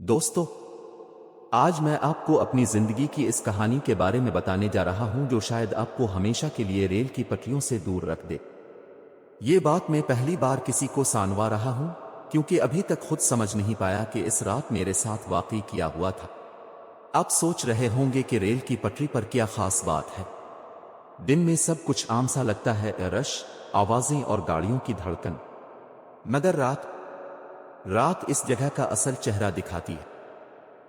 دوستو، آج میں آپ کو اپنی زندگی کی اس کہانی کے بارے میں بتانے جا رہا ہوں جو شاید آپ کو ہمیشہ کے لیے ریل کی پٹریوں سے دور رکھ دے۔ یہ بات میں پہلی بار کسی کو سنوا رہا ہوں کیونکہ ابھی تک خود سمجھ نہیں پایا کہ اس رات میرے ساتھ واقعی کیا ہوا تھا۔ آپ سوچ رہے ہوں گے کہ ریل کی پٹری پر کیا خاص بات ہے۔ دن میں سب کچھ عام سا لگتا ہے، رش، آوازیں اور گاڑیوں کی دھڑکن، مگر رات اس جگہ کا اصل چہرہ دکھاتی ہے۔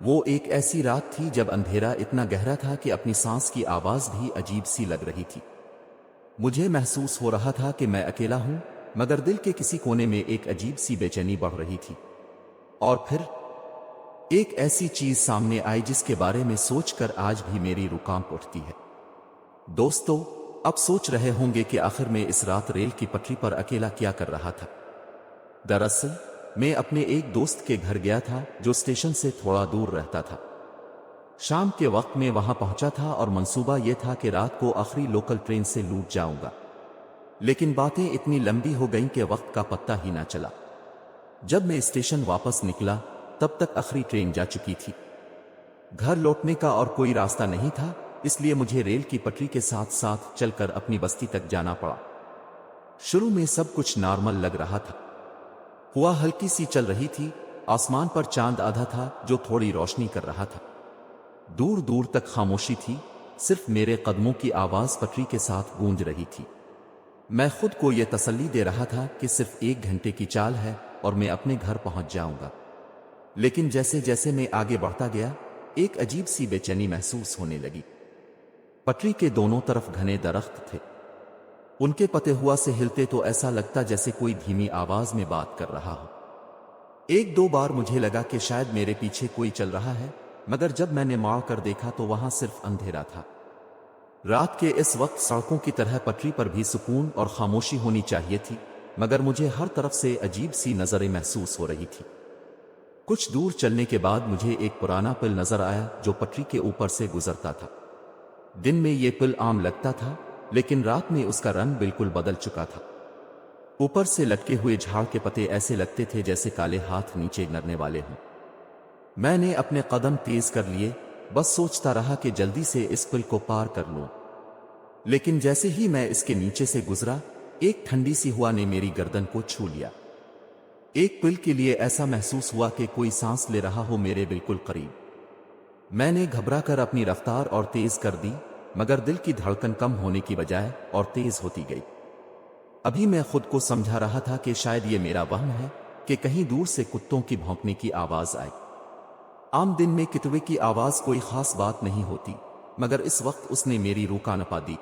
وہ ایک ایسی رات تھی جب اندھیرا اتنا گہرا تھا کہ اپنی سانس کی آواز بھی عجیب سی لگ رہی تھی۔ مجھے محسوس ہو رہا تھا کہ میں اکیلا ہوں، مگر دل کے کسی کونے میں ایک عجیب سی بے چینی بڑھ رہی تھی۔ اور پھر ایک ایسی چیز سامنے آئی جس کے بارے میں سوچ کر آج بھی میری روح کانپ اٹھتی ہے۔ دوستو، اب سوچ رہے ہوں گے کہ آخر میں اس رات ریل کی پٹری پر اکیلا کیا کر رہا تھا۔ دراصل میں اپنے ایک دوست کے گھر گیا تھا جو اسٹیشن سے تھوڑا دور رہتا تھا۔ شام کے وقت میں وہاں پہنچا تھا اور منصوبہ یہ تھا کہ رات کو آخری لوکل ٹرین سے لوٹ جاؤں گا، لیکن باتیں اتنی لمبی ہو گئیں کہ وقت کا پتہ ہی نہ چلا۔ جب میں اسٹیشن واپس نکلا تب تک آخری ٹرین جا چکی تھی۔ گھر لوٹنے کا اور کوئی راستہ نہیں تھا، اس لیے مجھے ریل کی پٹری کے ساتھ ساتھ چل کر اپنی بستی تک جانا پڑا۔ شروع میں سب کچھ نارمل لگ رہا تھا۔ ہوا ہلکی سی چل رہی تھی، آسمان پر چاند آدھا تھا جو تھوڑی روشنی کر رہا تھا۔ دور دور تک خاموشی تھی، صرف میرے قدموں کی آواز پٹری کے ساتھ گونج رہی تھی۔ میں خود کو یہ تسلی دے رہا تھا کہ صرف 1 گھنٹے کی چال ہے اور میں اپنے گھر پہنچ جاؤں گا۔ لیکن جیسے جیسے میں آگے بڑھتا گیا، ایک عجیب سی بے چینی محسوس ہونے لگی۔ پٹری کے دونوں طرف گھنے درخت تھے، ان کے پتے ہوا سے ہلتے تو ایسا لگتا جیسے کوئی دھیمی آواز میں بات کر رہا ہو۔ 1-2 بار مجھے لگا کہ شاید میرے پیچھے کوئی چل رہا ہے، مگر جب میں نے مڑ کر دیکھا تو وہاں صرف اندھیرا تھا۔ رات کے اس وقت سڑکوں کی طرح پٹری پر بھی سکون اور خاموشی ہونی چاہیے تھی، مگر مجھے ہر طرف سے عجیب سی نظریں محسوس ہو رہی تھی۔ کچھ دور چلنے کے بعد مجھے ایک پرانا پل نظر آیا جو پٹری کے اوپر سے گزرتا تھا۔ دن میں یہ پل عام لگتا تھا، لیکن رات میں اس کا رنگ بالکل بدل چکا تھا۔ اوپر سے لٹکے ہوئے جھاڑ کے پتے ایسے لگتے تھے جیسے کالے ہاتھ نیچے گرنے والے ہوں۔ میں نے اپنے قدم تیز کر لیے، بس سوچتا رہا کہ جلدی سے اس پل کو پار کر لوں۔ لیکن جیسے ہی میں اس کے نیچے سے گزرا، ایک ٹھنڈی سی ہوا نے میری گردن کو چھو لیا۔ ایک پل کے لیے ایسا محسوس ہوا کہ کوئی سانس لے رہا ہو میرے بالکل قریب۔ میں نے گھبرا کر اپنی رفتار اور تیز کر دی، مگر دل کی دھڑکن کم ہونے کی بجائے اور تیز ہوتی گئی۔ ابھی میں خود کو سمجھا رہا تھا کہ شاید یہ میرا وہم ہے کہ کہیں دور سے کتوں کی بھونکنے کی آواز آئی۔ عام دن میں کتوے کی آواز کوئی خاص بات نہیں ہوتی، مگر اس وقت اس نے میری روح کانپا دی۔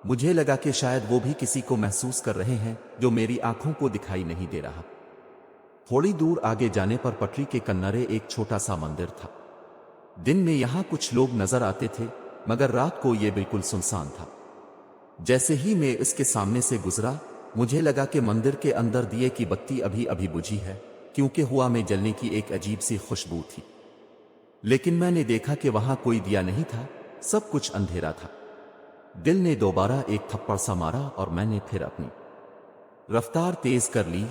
مجھے لگا کہ شاید وہ بھی کسی کو محسوس کر رہے ہیں جو میری آنکھوں کو دکھائی نہیں دے رہا۔ تھوڑی دور آگے جانے پر پٹری کے کنارے ایک چھوٹا سا مندر تھا۔ دن میں یہاں کچھ لوگ نظر آتے تھے، مگر رات کو یہ بالکل سنسان تھا۔ جیسے ہی میں اس کے سامنے سے گزرا، مجھے لگا کہ مندر کے اندر دیے کی بتی ابھی ابھی بجھی ہے، کیونکہ ہوا میں جلنے کی ایک عجیب سی خوشبو تھی۔ لیکن میں نے دیکھا کہ وہاں کوئی دیا نہیں تھا، سب کچھ اندھیرا تھا۔ دل نے دوبارہ ایک تھپڑ سا مارا اور میں نے پھر اپنی رفتار تیز کر لی۔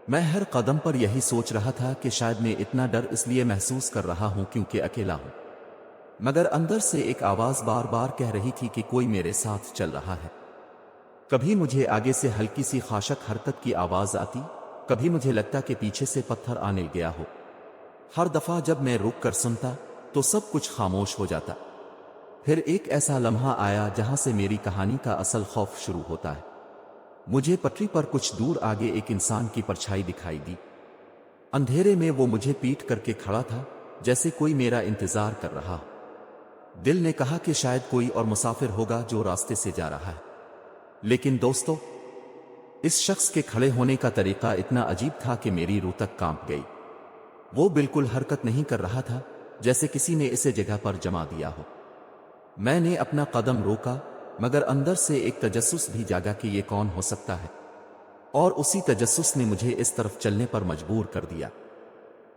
میں ہر قدم پر یہی سوچ رہا تھا کہ شاید میں اتنا ڈر اس لیے محسوس کر رہا ہوں کیونکہ اکیلا ہوں، مگر اندر سے ایک آواز بار بار کہہ رہی تھی کہ کوئی میرے ساتھ چل رہا ہے۔ کبھی مجھے آگے سے ہلکی سی خاشک حرکت کی آواز آتی، کبھی مجھے لگتا کہ پیچھے سے پتھر آنے گیا ہو۔ ہر دفعہ جب میں رک کر سنتا تو سب کچھ خاموش ہو جاتا۔ پھر ایک ایسا لمحہ آیا جہاں سے میری کہانی کا اصل خوف شروع ہوتا ہے۔ مجھے پٹری پر کچھ دور آگے ایک انسان کی پرچھائی دکھائی دی۔ اندھیرے میں وہ مجھے پیٹ کر کے کھڑا تھا، جیسے کوئی میرا انتظار کر رہا ہو۔ دل نے کہا کہ شاید کوئی اور مسافر ہوگا جو راستے سے جا رہا ہے۔ لیکن دوستو، اس شخص کے کھڑے ہونے کا طریقہ اتنا عجیب تھا کہ میری روح تک کانپ گئی۔ وہ بالکل حرکت نہیں کر رہا تھا، جیسے کسی نے اسے جگہ پر جما دیا ہو۔ میں نے اپنا قدم روکا، مگر اندر سے ایک تجسس بھی جاگا کہ یہ کون ہو سکتا ہے، اور اسی تجسس نے مجھے اس طرف چلنے پر مجبور کر دیا۔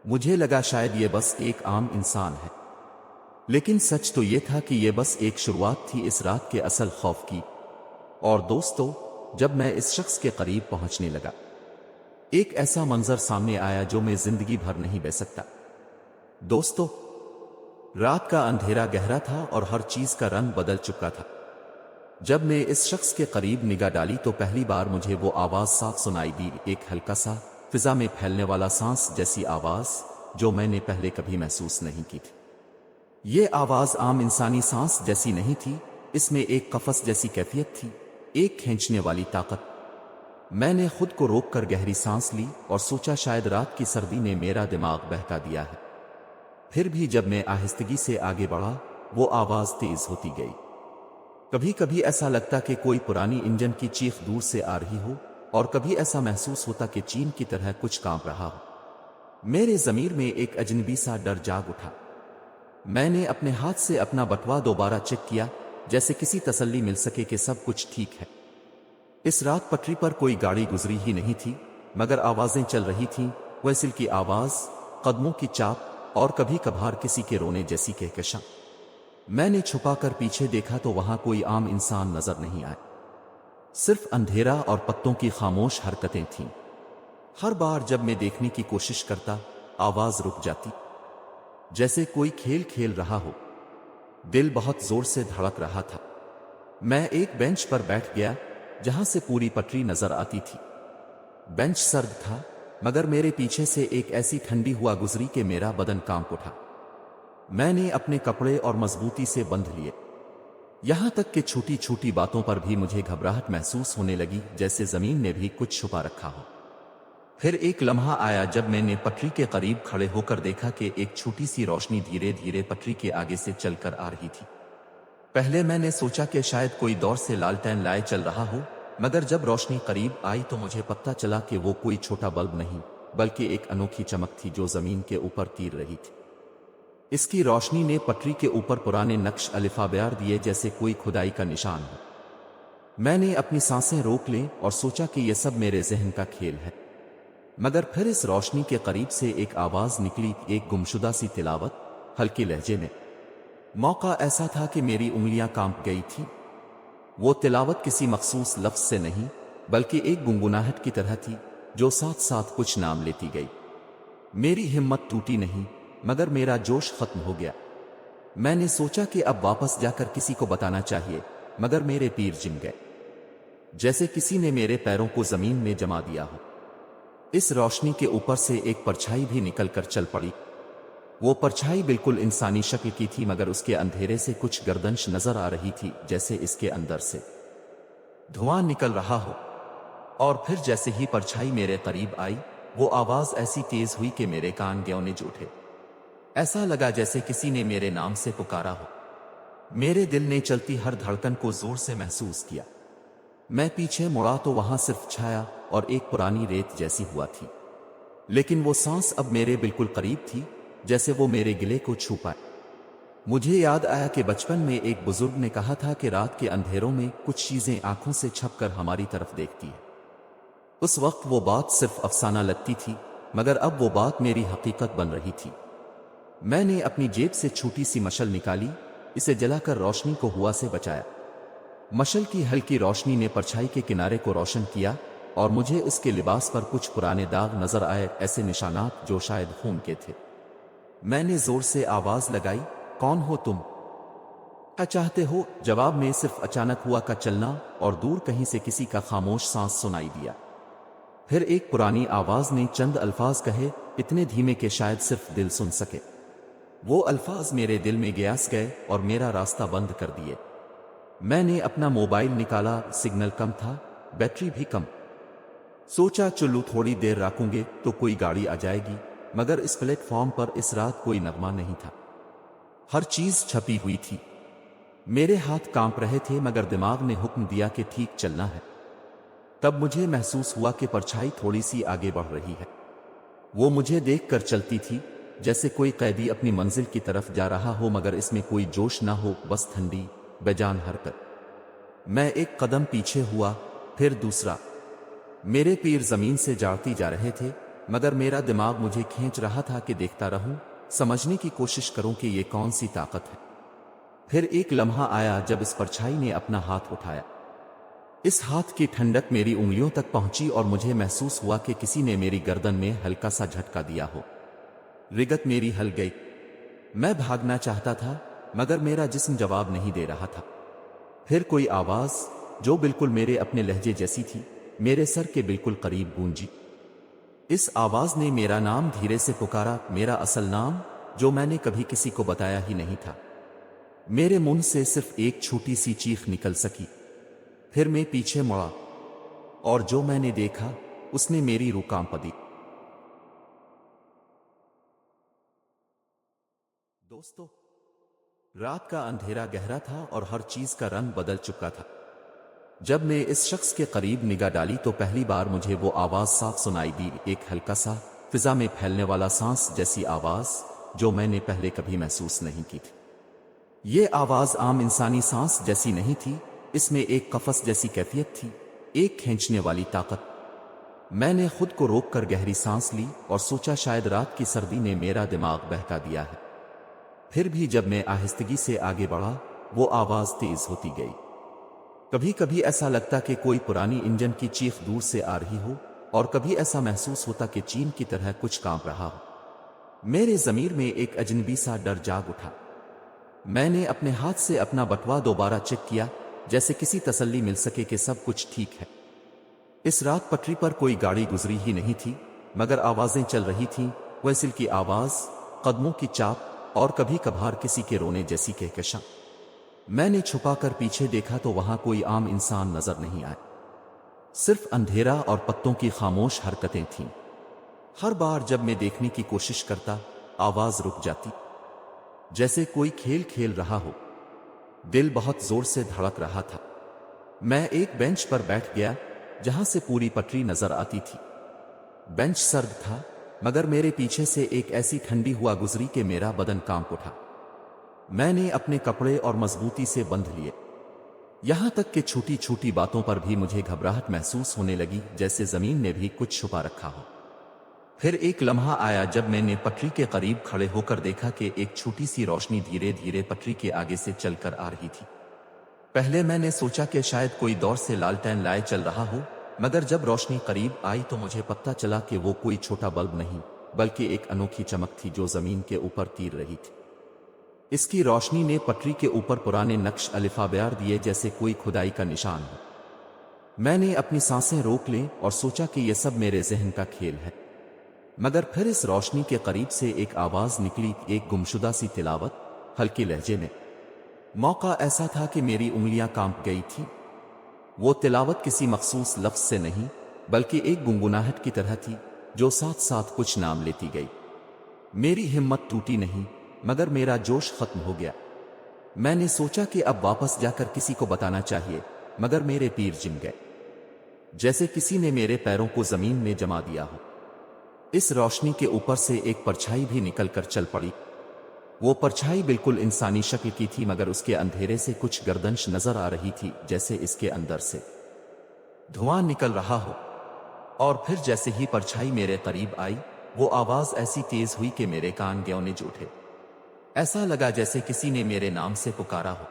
مجھے لگا شاید یہ بس ایک عام انسان ہے، لیکن سچ تو یہ تھا کہ یہ بس ایک شروعات تھی اس رات کے اصل خوف کی۔ اور دوستو، جب میں اس شخص کے قریب پہنچنے لگا، ایک ایسا منظر سامنے آیا جو میں زندگی بھر نہیں بھول سکتا۔ दोस्तों, रात का अंधेरा गहरा था और हर चीज का रंग बदल चुका था। जब मैं इस शख्स के करीब निगाह डाली तो पहली बार मुझे वो आवाज साफ सुनाई दी, एक हल्का सा फिजा में फैलने वाला सांस जैसी आवाज जो मैंने पहले कभी महसूस नहीं की थी। ये आवाज आम इंसानी सांस जैसी नहीं थी, इसमें एक कफस जैसी कैफियत थी, एक खींचने वाली ताकत। मैंने खुद को रोककर गहरी सांस ली और सोचा शायद रात की सर्दी ने मेरा दिमाग बहका दिया है। फिर भी जब मैं आहिस्तगी से आगे बढ़ा, वो आवाज तेज होती गई। कभी कभी ऐसा लगता कि कोई पुरानी इंजन की चीख दूर से आ रही हो, और कभी ऐसा महसूस होता कि चीन की तरह कुछ कांप रहा हो। मेरे ज़मीर में एक अजनबी सा डर जाग उठा। मैंने अपने हाथ से अपना बटुआ दोबारा चेक किया, जैसे किसी तसल्ली मिल सके कि सब कुछ ठीक है। इस रात पटरी पर कोई गाड़ी गुजरी ही नहीं थी, मगर आवाजें चल रही थीं, व्हिसल की आवाज, कदमों की चाप और कभी कभार किसी के रोने जैसी कहकशां। मैंने छुपाकर पीछे देखा तो वहां कोई आम इंसान नजर नहीं आया, सिर्फ अंधेरा और पत्तों की खामोश हरकतें थीं। हर बार जब मैं देखने की कोशिश करता, आवाज रुक जाती, जैसे कोई खेल खेल रहा हो। दिल बहुत जोर से धड़क रहा था। मैं एक बेंच पर बैठ गया, जहां से पूरी पटरी नजर आती थी। बेंच सर्द था, मगर मेरे पीछे से एक ऐसी ठंडी हवा गुजरी कि मेरा बदन कांप उठा। मैंने अपने कपड़े और मजबूती से बंध लिए, यहां तक कि छोटी छोटी बातों पर भी मुझे घबराहट महसूस होने लगी, जैसे जमीन ने भी कुछ छुपा रखा हो। फिर एक लम्हा आया जब मैंने पटरी के करीब खड़े होकर देखा कि एक छोटी सी रोशनी धीरे धीरे पटरी के आगे से चलकर आ रही थी। पहले मैंने सोचा कि शायद कोई दौर से लालटेन लाए चल रहा हो, मगर जब रोशनी करीब आई तो मुझे पता चला कि वो कोई छोटा बल्ब नहीं, बल्कि एक अनोखी चमक थी जो जमीन के ऊपर तीर रही थी। इसकी रोशनी ने पटरी के ऊपर पुराने नक्श अलिफाबेयार दिए, जैसे कोई खुदाई का निशान हो। मैंने अपनी सांसें रोक लीं और सोचा कि यह सब मेरे जहन का खेल है। मगर फिर इस रोशनी के करीब से एक आवाज निकली, एक गुमशुदा सी तिलावत, हल्के लहजे में। मौका ऐसा था कि मेरी उंगलियां कांप गई थी। वो तिलावत किसी मखसूस लफ्ज से नहीं, बल्कि एक गुनगुनाहट की तरह थी, जो साथ साथ कुछ नाम लेती गई। मेरी हिम्मत टूटी नहीं, मगर मेरा जोश खत्म हो गया। मैंने सोचा कि अब वापस जाकर किसी को बताना चाहिए, मगर मेरे पैर जिम गए, जैसे किसी ने मेरे पैरों को जमीन में जमा दिया हो। इस रोशनी के ऊपर से एक परछाई भी निकलकर चल पड़ी। वो परछाई बिल्कुल इंसानी शक्ल की थी, मगर उसके अंधेरे से कुछ गर्दश नजर आ रही थी, जैसे इसके अंदर से धुआं निकल रहा हो। और फिर जैसे ही परछाई मेरे करीब आई, वो आवाज ऐसी तेज हुई कि मेरे कान ग्योने उठे। ऐसा लगा जैसे किसी ने मेरे नाम से पुकारा हो। मेरे दिल ने चलती हर धड़कन को जोर से महसूस किया। मैं पीछे मुड़ा तो वहां सिर्फ छाया और एक पुरानी रेत जैसी हुआ थी, लेकिन वो सांस अब मेरे बिल्कुल करीब थी, जैसे वो मेरे गिले को छू पाए। मुझे याद आया कि बचपन में एक बुजुर्ग ने कहा था कि रात के अंधेरों में कुछ चीजें आंखों से छपकर हमारी तरफ देखती है। उस वक्त वो बात सिर्फ अफसाना लगती थी, मगर अब वो बात मेरी हकीकत बन रही थी। मैंने अपनी जेब से छोटी सी मशल निकाली, इसे जलाकर रोशनी को हुआ से बचाया। मशल की हल्की रोशनी ने परछाई के किनारे को रोशन किया, और मुझे उसके लिबास पर कुछ पुराने दाग नजर आए, ऐसे निशानात जो शायद खून के थे। मैंने जोर से आवाज लगाई, कौन हो तुम? क्या चाहते हो? जवाब में सिर्फ अचानक हुआ का चलना और दूर कहीं से किसी का खामोश सांस सुनाई दिया। फिर एक पुरानी आवाज ने चंद अल्फाज कहे, इतने धीमे कि शायद सिर्फ दिल सुन सके। वो अल्फाज मेरे दिल में गयास गए और मेरा रास्ता बंद कर दिए। मैंने अपना मोबाइल निकाला, सिग्नल कम था, बैटरी भी कम। सोचा चलो थोड़ी देर रखूंगे तो कोई गाड़ी आ जाएगी, मगर इस प्लेटफॉर्म पर इस रात कोई नगमा नहीं था। हर चीज छपी हुई थी। मेरे हाथ कांप रहे थे, मगर दिमाग ने हुक्म दिया कि ठीक चलना है। तब मुझे महसूस हुआ कि परछाई थोड़ी सी आगे बढ़ रही है। वो मुझे देखकर चलती थी, जैसे कोई कैदी अपनी मंजिल की तरफ जा रहा हो, मगर इसमें कोई जोश ना हो, बस ठंडी बेजान हरकत। मैं एक कदम पीछे हुआ, फिर दूसरा। मेरे पैर जमीन से जाती जा रहे थे, मगर मेरा दिमाग मुझे खींच रहा था कि देखता रहूं, समझने की कोशिश करूं कि ये कौन सी ताकत है। फिर एक लम्हा आया जब इस परछाई ने अपना हाथ उठाया। इस हाथ की ठंडक मेरी उंगलियों तक पहुंची और मुझे महसूस हुआ कि किसी ने मेरी गर्दन में हल्का सा झटका दिया हो। रिगत मेरी हल गई। मैं भागना चाहता था मगर मेरा जिस्म जवाब नहीं दे रहा था। फिर कोई आवाज जो बिल्कुल मेरे अपने लहजे जैसी थी मेरे सर के बिल्कुल करीब गूंजी। इस आवाज ने मेरा नाम धीरे से पुकारा, मेरा असल नाम जो मैंने कभी किसी को बताया ही नहीं था। मेरे मुंह से सिर्फ एक छोटी सी चीख निकल सकी। फिर मैं पीछे मुड़ा और जो मैंने देखा उसने मेरी रूह कांप दी। दोस्तों, रात का अंधेरा गहरा था और हर चीज का रंग बदल चुका था। जब मैं इस शख्स के करीब निगाह डाली तो पहली बार मुझे वो आवाज साफ सुनाई दी, एक हल्का सा फिजा में फैलने वाला सांस जैसी आवाज जो मैंने पहले कभी महसूस नहीं की थी। ये आवाज आम इंसानी सांस जैसी नहीं थी, इसमें एक कफस जैसी कैफियत थी, एक खींचने वाली ताकत। मैंने खुद को रोककर गहरी सांस ली और सोचा शायद रात की सर्दी ने मेरा दिमाग बहका दिया है। फिर भी जब मैं आहिस्तगी से आगे बढ़ा वो आवाज तेज होती गई। कभी कभी ऐसा लगता कि कोई पुरानी इंजन की चीख दूर से आ रही हो और कभी ऐसा महसूस होता कि चीन की तरह कुछ कांप रहा हो। मेरे ज़मीर में एक अजनबी सा डर जाग उठा। मैंने अपने हाथ से अपना बटुआ दोबारा चेक किया, जैसे किसी तसल्ली मिल सके कि सब कुछ ठीक है। इस रात पटरी पर कोई गाड़ी गुजरी ही नहीं थी, मगर आवाजें चल रही थीं, व्हिसल की आवाज, कदमों की चाप और कभी कभार किसी के रोने जैसी कहकशां। मैंने छुपाकर पीछे देखा तो वहां कोई आम इंसान नजर नहीं आया, सिर्फ अंधेरा और पत्तों की खामोश हरकतें थीं। हर बार जब मैं देखने की कोशिश करता आवाज रुक जाती, जैसे कोई खेल खेल रहा हो। दिल बहुत जोर से धड़क रहा था। मैं एक बेंच पर बैठ गया जहां से पूरी पटरी नजर आती थी। बेंच सर्द था मगर मेरे पीछे से एक ऐसी ठंडी हवा गुजरी कि मेरा बदन कांप उठा। मैंने अपने कपड़े और मजबूती से बंध लिए, यहां तक कि छोटी छोटी बातों पर भी मुझे घबराहट महसूस होने लगी, जैसे जमीन ने भी कुछ छुपा रखा हो। फिर एक लम्हा आया जब मैंने पटरी के करीब खड़े होकर देखा कि एक छोटी सी रोशनी धीरे धीरे पटरी के आगे से चलकर आ रही थी। पहले मैंने सोचा कि शायद कोई दौर से लालटेन लाए चल रहा हो, मगर जब रोशनी करीब आई तो मुझे पता चला कि वो कोई छोटा बल्ब नहीं बल्कि एक अनोखी चमक थी जो जमीन के ऊपर तीर रही थी। इसकी रोशनी ने पटरी के ऊपर पुराने नक्श अलिफाबेयार दिए, जैसे कोई खुदाई का निशान हो। मैंने अपनी सांसें रोक ली और सोचा कि यह सब मेरे जहन का खेल है। मगर फिर इस रोशनी के करीब से एक आवाज निकली, एक गुमशुदा सी तिलावत, हल्के लहजे में। मौका ऐसा था कि मेरी उंगलियां कांप गई थी। वो तिलावत किसी मखसूस लफ्ज से नहीं बल्कि एक गुनगुनाहट की तरह थी जो साथ साथ कुछ नाम लेती गई। मेरी हिम्मत टूटी नहीं मगर मेरा जोश खत्म हो गया। मैंने सोचा कि अब वापस जाकर किसी को बताना चाहिए, मगर मेरे पैर जिम गए, जैसे किसी ने मेरे पैरों को जमीन में जमा दिया हो। इस रोशनी के ऊपर से एक परछाई भी निकलकर चल पड़ी। वो परछाई बिल्कुल इंसानी शक्ल की थी, मगर उसके अंधेरे से कुछ गर्दश नजर आ रही थी, जैसे इसके अंदर से धुआं निकल रहा हो। और फिर जैसे ही परछाई मेरे करीब आई, वो आवाज ऐसी तेज हुई कि मेरे कान ग्योने उठे। ऐसा लगा जैसे किसी ने मेरे नाम से पुकारा हो।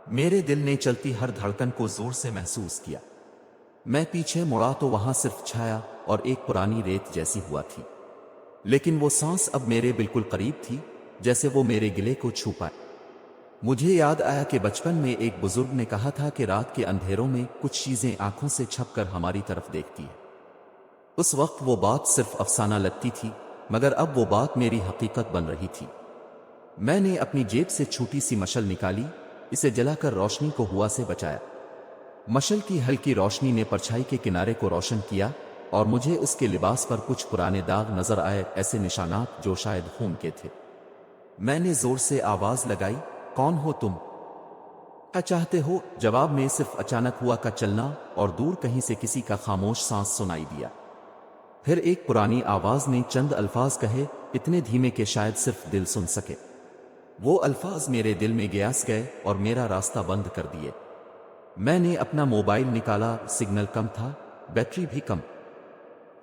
मेरे दिल ने चलती हर धड़कन को जोर से महसूस किया। मैं पीछे मुड़ा तो वहां सिर्फ छाया और एक पुरानी रेत जैसी हुआ थी, लेकिन वो सांस अब मेरे बिल्कुल करीब थी, जैसे वो मेरे गिले को छू पाए। मुझे याद आया कि बचपन में एक बुजुर्ग ने कहा था कि रात के अंधेरों में कुछ चीजें आंखों से छपकर हमारी तरफ देखती है। उस वक्त वो बात सिर्फ अफसाना लगती थी, मगर अब वो बात मेरी हकीकत बन रही थी। मैंने अपनी जेब से छोटी सी मशल निकाली, इसे जलाकर रोशनी को हुआ से बचाया। मशल की हल्की रोशनी ने परछाई के किनारे को रोशन किया और मुझे उसके लिबास पर कुछ पुराने दाग नजर आए, ऐसे निशानात जो शायद खून के थे। मैंने जोर से आवाज लगाई, कौन हो तुम? क्या चाहते हो? जवाब में सिर्फ अचानक हुआ का चलना और दूर कहीं से किसी का खामोश सांस सुनाई दिया। फिर एक पुरानी आवाज ने चंद अल्फाज कहे, इतने धीमे कि शायद सिर्फ दिल सुन सके। वो अल्फाज मेरे दिल में गयास गए और मेरा रास्ता बंद कर दिए। मैंने अपना मोबाइल निकाला, सिग्नल कम था, बैटरी भी कम।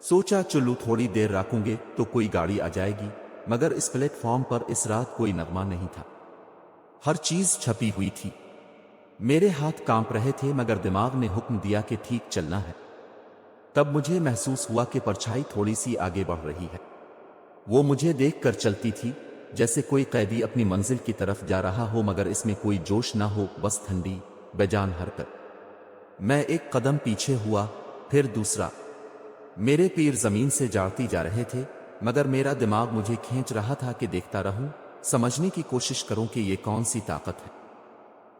सोचा चलो थोड़ी देर रखूंगे तो कोई गाड़ी आ जाएगी, मगर इस प्लेटफॉर्म पर इस रात कोई नगमा नहीं था। हर चीज छपी हुई थी। मेरे हाथ कांप रहे थे मगर दिमाग ने हुक्म दिया कि ठीक चलना है। तब मुझे महसूस हुआ कि परछाई थोड़ी सी आगे बढ़ रही है। वो मुझे देखकर चलती थी, जैसे कोई कैदी अपनी मंजिल की तरफ जा रहा हो मगर इसमें कोई जोश ना हो, बस ठंडी बेजान हरकत। मैं एक कदम पीछे हुआ, फिर दूसरा। मेरे पैर जमीन से जाड़ती जा रहे थे, मगर मेरा दिमाग मुझे खींच रहा था कि देखता रहूं, समझने की कोशिश करूं कि ये कौन सी ताकत है।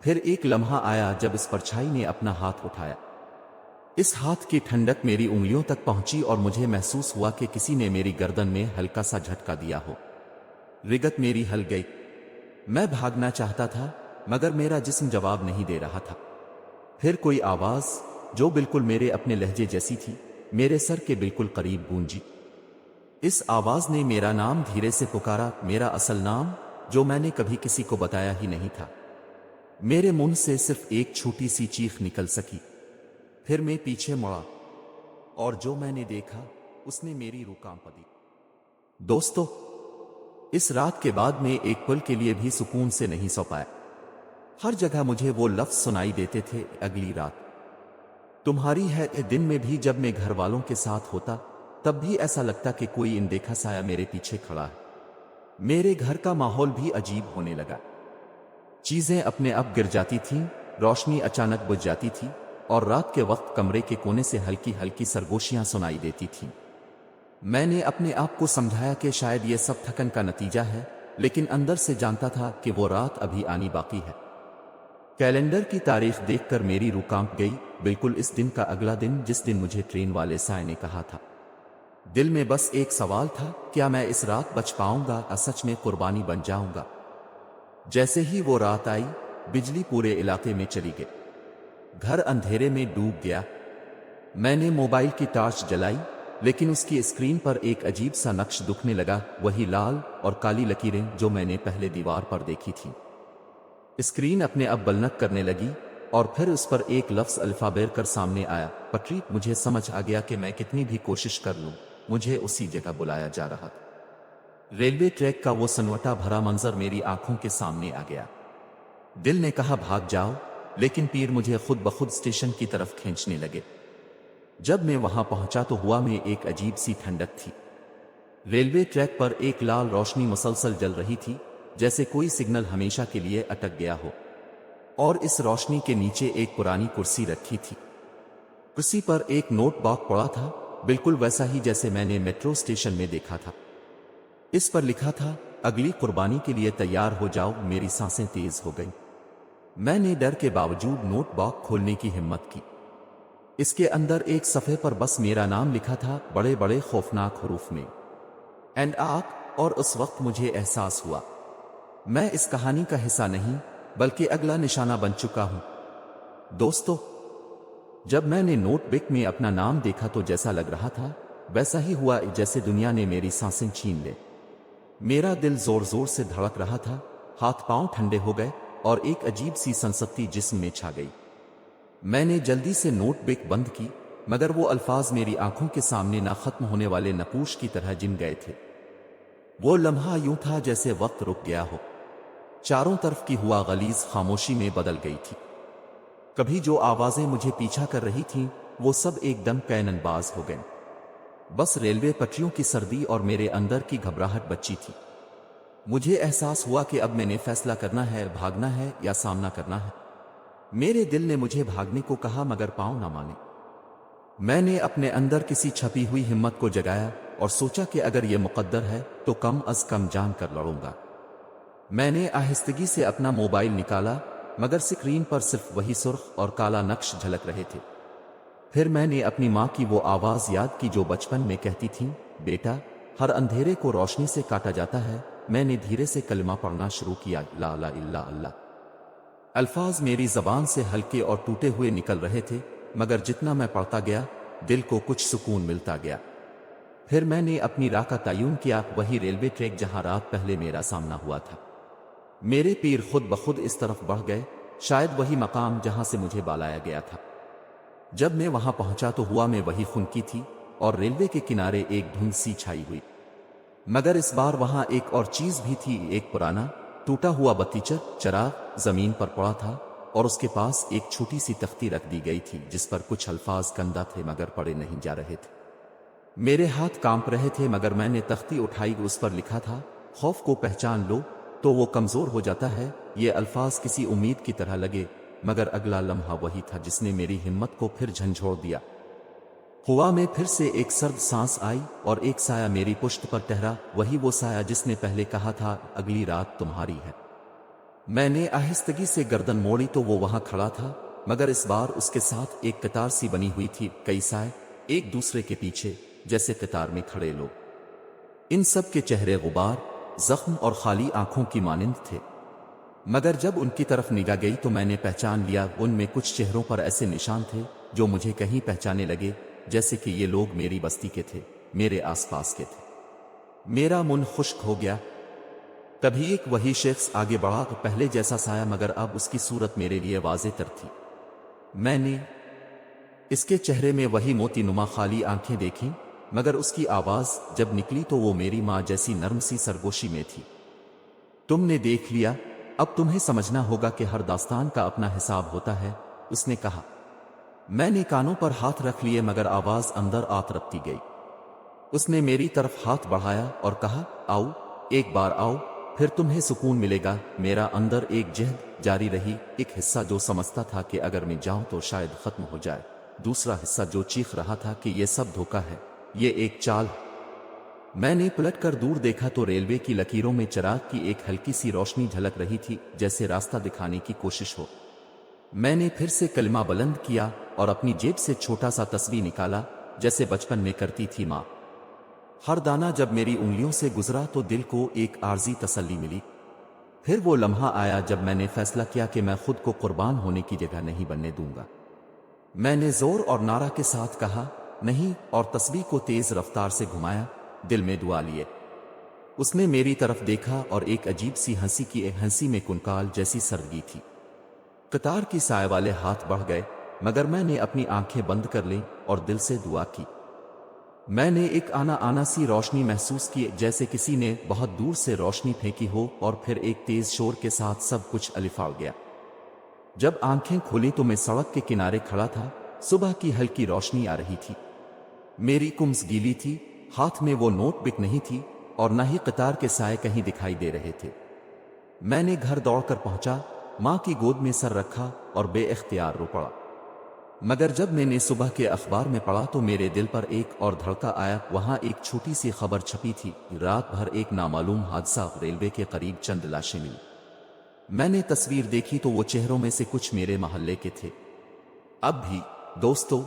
फिर एक लम्हा आया जब इस परछाई ने अपना हाथ उठाया। इस हाथ की ठंडक मेरी उंगलियों तक पहुंची और मुझे महसूस हुआ कि किसी ने मेरी गर्दन में हल्का सा झटका दिया हो। रिगत मेरी हल गई। मैं भागना चाहता था, मगर मेरा जिस्म जवाब नहीं दे रहा था। फिर कोई आवाज, जो बिल्कुल मेरे अपने लहजे जैसी थी, मेरे सर के बिल्कुल करीब गूंजी। इस आवाज ने मेरा नाम धीरे से पुकारा, मेरा असल नाम, जो मैंने कभी किसी को बताया ही नहीं था। मेरे मुंह से सिर्फ एक छोटी सी चीख निकल सकी। फिर मैं पीछे मुड़ा और जो मैंने देखा उसने मेरी रूह कांप दी। दोस्तों, इस रात के बाद में एक पल के लिए भी सुकून से नहीं सो पाया। हर जगह मुझे वो लफ्ज सुनाई देते थे, अगली रात तुम्हारी है। दिन में भी जब मैं घर वालों के साथ होता तब भी ऐसा लगता कि कोई अनदेखा साया मेरे पीछे खड़ा है। मेरे घर का माहौल भी अजीब होने लगा। चीजें अपने आप गिर जाती थीं, रोशनी अचानक बुझ जाती थी और रात के वक्त कमरे के कोने से हल्की हल्की सरगोशियां सुनाई देती थीं। मैंने अपने आप को समझाया कि शायद ये सब थकन का नतीजा है, लेकिन अंदर से जानता था कि वो रात अभी आनी बाकी है। कैलेंडर की तारीख देखकर मेरी रूह कांप गई। बिल्कुल इस दिन का अगला दिन, जिस दिन मुझे ट्रेन वाले साय ने कहा था। दिल में बस एक सवाल था, क्या मैं इस रात बच पाऊंगा या सच में कुर्बानी बन जाऊंगा। जैसे ही वो रात आई, बिजली पूरे इलाके में चली गई। घर अंधेरे में डूब गया। मैंने मोबाइल की टॉर्च जलाई, लेकिन उसकी स्क्रीन पर एक अजीब सा नक्श दिखने लगा, वही लाल और काली लकीरें जो मैंने पहले दीवार पर देखी थी। स्क्रीन अपने आप बलनक करने लगी और फिर उस पर एक लफ्ज अल्फाबेट कर सामने आया, पटरी। मुझे समझ आ गया कि मैं कितनी भी कोशिश कर लूं, मुझे उसी जगह बुलाया जा रहा था। रेलवे ट्रैक का वो सन्नाटा भरा मंजर मेरी आंखों के सामने आ गया। दिल ने कहा भाग जाओ, लेकिन पैर मुझे खुद ब खुद स्टेशन की तरफ खींचने लगे। जब मैं वहां पहुंचा तो हुआ में एक अजीब सी ठंडक थी। रेलवे ट्रैक पर एक लाल रोशनी मुसलसल जल रही थी, जैसे कोई सिग्नल हमेशा के लिए अटक गया हो। और इस रोशनी के नीचे एक पुरानी कुर्सी रखी थी। कुर्सी पर एक नोट बॉक्स पड़ा था, बिल्कुल वैसा ही जैसे मैंने मेट्रो स्टेशन में देखा था। इस पर लिखा था, अगली कुर्बानी के लिए तैयार हो जाओ। मेरी सांसें तेज हो गईं। मैंने डर के बावजूद नोट बॉक्स खोलने की हिम्मत की। इसके अंदर एक सफ़े पर बस मेरा नाम लिखा था, बड़े बड़े खौफनाक हरूफ में, एंड आक। और उस वक्त मुझे एहसास हुआ, मैं इस कहानी का हिस्सा नहीं, बल्कि अगला निशाना बन चुका हूं। दोस्तों, जब मैंने नोटबुक में अपना नाम देखा तो जैसा लग रहा था वैसा ही हुआ जैसे दुनिया ने मेरी सांसें छीन ले। मेरा दिल जोर जोर से धड़क रहा था, हाथ पांव ठंडे हो गए और एक अजीब सी सनसनी जिस्म में छा गई। मैंने जल्दी से नोटबुक बंद की, मगर वो अल्फाज मेरी आंखों के सामने ना खत्म होने वाले नपूश की तरह जिम गए थे। वो लम्हा यूं था जैसे वक्त रुक गया हो। चारों तरफ की हुआ गलीज खामोशी में बदल गई थी। कभी जो आवाजें मुझे पीछा कर रही थीं, वो सब एकदम कैननबाज हो गईं। बस रेलवे पटरियों की सर्दी और मेरे अंदर की घबराहट बची थी। मुझे एहसास हुआ कि अब मैंने फैसला करना है, भागना है या सामना करना है। मेरे दिल ने मुझे भागने को कहा, मगर पांव ना माने। मैंने अपने अंदर किसी छपी हुई हिम्मत को जगाया और सोचा कि अगर ये मुकद्दर है तो कम अज कम जान कर लड़ूंगा। मैंने आहिस्तगी से अपना मोबाइल निकाला, मगर स्क्रीन पर सिर्फ वही सुर्ख और काला नक्श झलक रहे थे। फिर मैंने अपनी माँ की वो आवाज याद की जो बचपन में कहती थी, बेटा, हर अंधेरे को रोशनी से काटा जाता है। मैंने धीरे से कलमा पढ़ना शुरू किया, ला ला इल्ला अल्लाह। अल्फाज मेरी जबान से हल्के और टूटे हुए निकल रहे थे, मगर जितना मैं पढ़ता गया दिल को कुछ सुकून मिलता गया। फिर मैंने अपनी राह का तयन किया, वही रेलवे ट्रैक जहां रात पहले मेरा सामना हुआ था। मेरे पैर खुद ब खुद इस तरफ बढ़ गए, शायद वही मकाम जहां से मुझे बुलाया गया था। जब मैं वहां पहुंचा तो हुआ में वही खुनकी थी और रेलवे के किनारे एक धुंध सी छाई हुई। मगर इस बार वहां एक और चीज भी थी, एक पुराना टूटा हुआ बत्तीचर चराग जमीन पर पड़ा था और उसके पास एक छोटी सी तख्ती रख दी गई थी जिस पर कुछ अल्फाज कंदा थे मगर पढ़े नहीं जा रहे थे। मेरे हाथ कांप रहे थे, मगर मैंने तख्ती उठाई, उस पर लिखा था, خوف کو پہچان لو تو وہ کمزور ہو جاتا ہے۔ یہ الفاظ کسی امید کی طرح لگے، مگر اگلا لمحہ وہی تھا جس نے میری ہمت کو پھر جھنجھوڑ دیا۔ ہوا میں پھر سے ایک سرد سانس آئی اور ایک سایہ میری پشت پر ٹہرا، وہی وہ سایہ جس نے پہلے کہا تھا اگلی رات تمہاری ہے۔ میں نے آہستگی سے گردن موڑی تو وہ وہاں کھڑا تھا، مگر اس بار اس کے ساتھ ایک قطار سی بنی ہوئی تھی، کئی سائے ایک دوسرے کے پیچھے جیسے قطار میں کھڑے لوگ۔ ان سب کے چہرے غبار، زخم اور خالی آنکھوں کی مانند تھے، مگر جب ان کی طرف نگاہ گئی تو میں نے پہچان لیا، ان میں کچھ چہروں پر ایسے نشان تھے جو مجھے کہیں پہچانے لگے، جیسے کہ یہ لوگ میری بستی کے تھے، میرے آس پاس کے تھے۔ میرا من خشک ہو گیا۔ تبھی ایک وہی شخص آگے بڑھا، پہلے جیسا سایہ، مگر اب اس کی صورت میرے لیے واضح تر تھی۔ میں نے اس کے چہرے میں وہی موتی نما خالی آنکھیں دیکھیں، مگر اس کی آواز جب نکلی تو وہ میری ماں جیسی نرم سی سرگوشی میں تھی۔ تم نے دیکھ لیا، اب تمہیں سمجھنا ہوگا کہ ہر داستان کا اپنا حساب ہوتا ہے، اس نے کہا۔ میں نے کانوں پر ہاتھ رکھ لیے، مگر آواز اندر آ ترپتی گئی۔ اس نے میری طرف ہاتھ بڑھایا اور کہا، آؤ، ایک بار آؤ، پھر تمہیں سکون ملے گا۔ میرا اندر ایک جہد جاری رہی، ایک حصہ جو سمجھتا تھا کہ اگر میں جاؤں تو شاید ختم ہو جائے، دوسرا حصہ جو چیخ رہا تھا کہ یہ سب دھوکہ ہے، یہ ایک چال ہے۔ میں نے پلٹ کر دور دیکھا تو ریلوے کی لکیروں میں چراغ کی ایک ہلکی سی روشنی جھلک رہی تھی، جیسے راستہ دکھانے کی کوشش ہو۔ میں نے پھر سے کلمہ بلند کیا اور اپنی جیب سے چھوٹا سا تسبیح نکالا، جیسے بچپن میں کرتی تھی ماں۔ ہر دانہ جب میری انگلیوں سے گزرا تو دل کو ایک عارضی تسلی ملی۔ پھر وہ لمحہ آیا جب میں نے فیصلہ کیا کہ میں خود کو قربان ہونے کی جگہ نہیں بننے دوں گا۔ میں نے زور اور نعرہ کے ساتھ کہا، نہیں، اور تسبیح کو تیز رفتار سے گھمایا، دل میں دعا لیے۔ اس نے میری طرف دیکھا اور ایک عجیب سی ہنسی کی، ایک ہنسی میں کنکال جیسی سردگی تھی۔ قطار کی سائے والے ہاتھ بڑھ گئے، مگر میں نے اپنی آنکھیں بند کر لیں اور دل سے دعا کی۔ میں نے ایک آنا سی روشنی محسوس کی، جیسے کسی نے بہت دور سے روشنی پھینکی ہو، اور پھر ایک تیز شور کے ساتھ سب کچھ الفاڑ گیا۔ جب آنکھیں کھولی تو میں سڑک کے کنارے کھڑا تھا، صبح کی ہلکی روشنی آ رہی تھی، میری کمز گیلی تھی، ہاتھ میں وہ نوٹ بک نہیں تھی، اور نہ ہی قطار کے سائے کہیں دکھائی دے رہے تھے۔ میں نے گھر دوڑ کر پہنچا، ماں کی گود میں سر رکھا اور بے اختیار رو پڑا۔ مگر جب میں نے صبح کے اخبار میں پڑھا تو میرے دل پر ایک اور دھڑکا آیا۔ وہاں ایک چھوٹی سی خبر چھپی تھی، رات بھر ایک نامعلوم حادثہ، ریلوے کے قریب چند لاشیں ملی۔ میں نے تصویر دیکھی تو وہ چہروں میں سے کچھ میرے محلے کے تھے۔ اب بھی دوستو،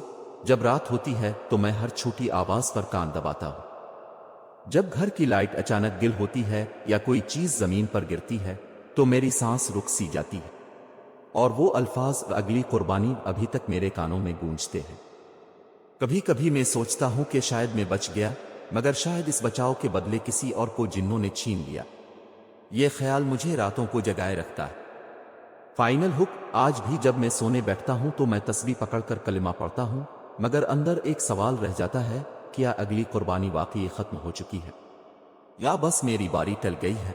جب رات ہوتی ہے تو میں ہر چھوٹی آواز پر کان دباتا ہوں۔ جب گھر کی لائٹ اچانک گل ہوتی ہے یا کوئی چیز زمین پر گرتی ہے تو میری سانس رک سی جاتی ہے، اور وہ الفاظ اگلی قربانی ابھی تک میرے کانوں میں گونجتے ہیں۔ کبھی کبھی میں سوچتا ہوں کہ شاید میں بچ گیا، مگر شاید اس بچاؤ کے بدلے کسی اور کو جنوں نے چھین لیا۔ یہ خیال مجھے راتوں کو جگائے رکھتا ہے۔ فائنل ہک، آج بھی جب میں سونے بیٹھتا ہوں تو میں تسبیح پکڑ کر کلمہ پڑھتا ہوں، مگر اندر ایک سوال رہ جاتا ہے، کیا اگلی قربانی واقعی ختم ہو چکی ہے یا بس میری باری ٹل گئی ہے؟